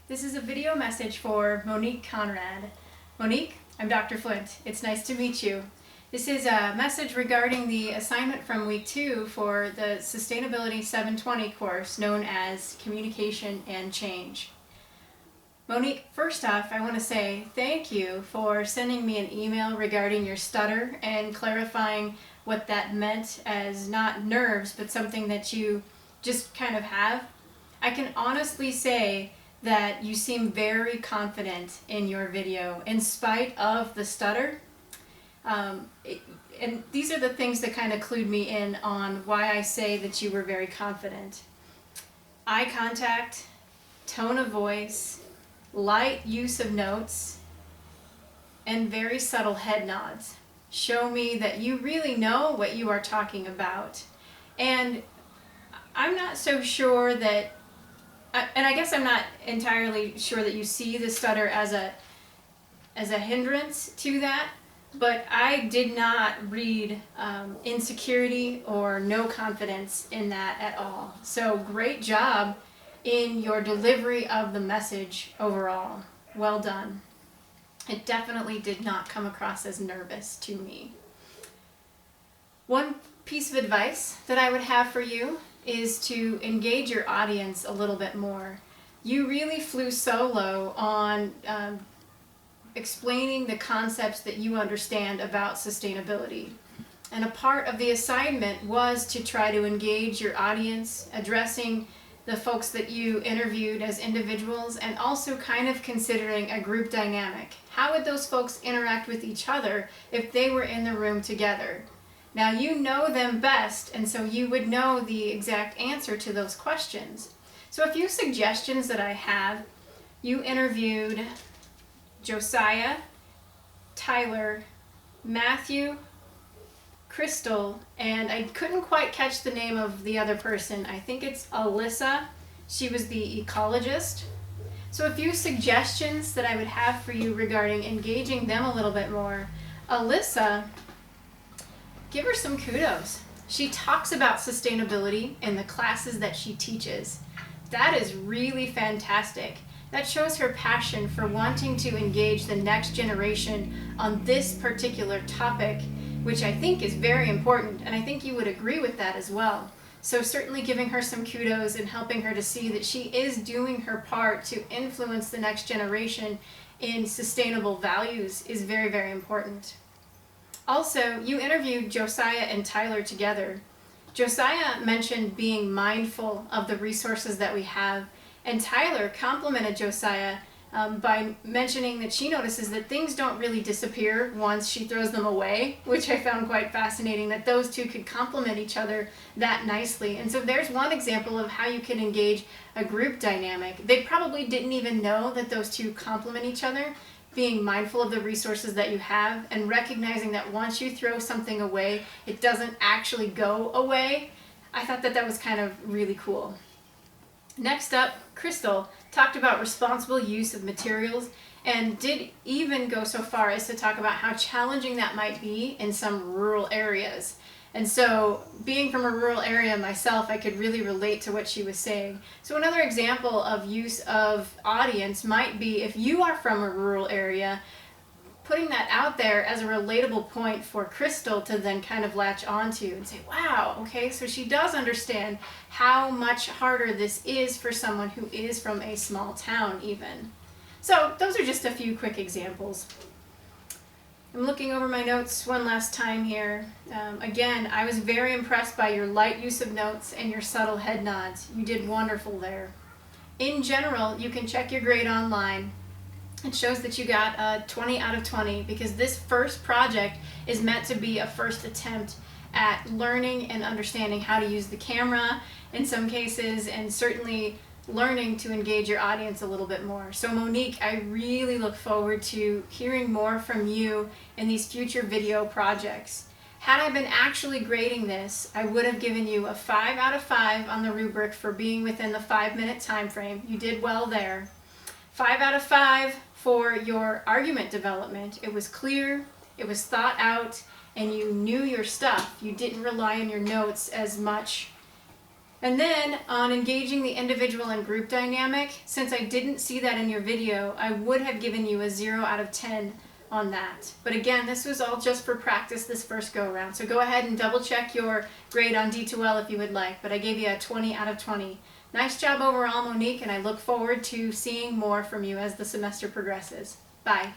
This is a video message for Monique Conrad. Monique, I'm Dr. Flint. It's nice to meet you. This is a message regarding the assignment from week 2 for the Sustainability 720 course known as Communication and Change. Monique, first off, I want to say thank you for sending me an email regarding your stutter and clarifying what that meant as not nerves, but something that you just kind of have. I can honestly say that you seem very confident in your video in spite of the stutter. And these are the things that kind of clued me in on why I say that you were very confident. Eye contact, tone of voice, light use of notes, and very subtle head nods show me that you really know what you are talking about. And I'm not so sure that, and I guess I'm not entirely sure that you see the stutter as a hindrance to that, but I did not read insecurity or no confidence in that at all. So great job in your delivery of the message overall. Well done. It definitely did not come across as nervous to me. One piece of advice that I would have for you is to engage your audience a little bit more. You really flew solo on explaining the concepts that you understand about sustainability. And a part of the assignment was to try to engage your audience, addressing the folks that you interviewed as individuals, and also kind of considering a group dynamic. How would those folks interact with each other if they were in the room together? Now you know them best, and so you would know the exact answer to those questions. So a few suggestions that I have: you interviewed Josiah, Tyler, Matthew, Crystal, and I couldn't quite catch the name of the other person. I think it's Alyssa. She was the ecologist. So a few suggestions that I would have for you regarding engaging them a little bit more. Alyssa, give her some kudos. She talks about sustainability in the classes that she teaches. That is really fantastic. That shows her passion for wanting to engage the next generation on this particular topic, which I think is very important, and I think you would agree with that as well. So certainly giving her some kudos and helping her to see that she is doing her part to influence the next generation in sustainable values is very, very important. Also, you interviewed Josiah and Tyler together. Josiah mentioned being mindful of the resources that we have, and Tyler complimented Josiah by mentioning that she notices that things don't really disappear once she throws them away, which I found quite fascinating, that those two could complement each other that nicely. And so there's one example of how you can engage a group dynamic. They probably didn't even know that those two complement each other, being mindful of the resources that you have and recognizing that once you throw something away, it doesn't actually go away. I thought that that was kind of really cool. Next up, Crystal talked about responsible use of materials and did even go so far as to talk about how challenging that might be in some rural areas. And so, being from a rural area myself, I could really relate to what she was saying. So another example of use of audience might be if you are from a rural area, putting that out there as a relatable point for Crystal to then kind of latch onto and say, wow, okay, so she does understand how much harder this is for someone who is from a small town even. So those are just a few quick examples. I'm looking over my notes one last time here. Again, I was very impressed by your light use of notes and your subtle head nods. You did wonderful there. In general, you can check your grade online. It shows that you got a 20 out of 20 because this first project is meant to be a first attempt at learning and understanding how to use the camera in some cases, and certainly learning to engage your audience a little bit more. So Monique, I really look forward to hearing more from you in these future video projects. Had I been actually grading this, I would have given you a 5 out of 5 on the rubric for being within the 5-minute time frame. You did well there. 5 out of 5 for your argument development. It was clear, it was thought out, and you knew your stuff. You didn't rely on your notes as much And then on engaging the individual and group dynamic, since I didn't see that in your video, I would have given you a 0 out of 10 on that. But again, this was all just for practice this first go around. So go ahead and double check your grade on D2L if you would like, but I gave you a 20 out of 20. Nice job overall, Monique, and I look forward to seeing more from you as the semester progresses. Bye.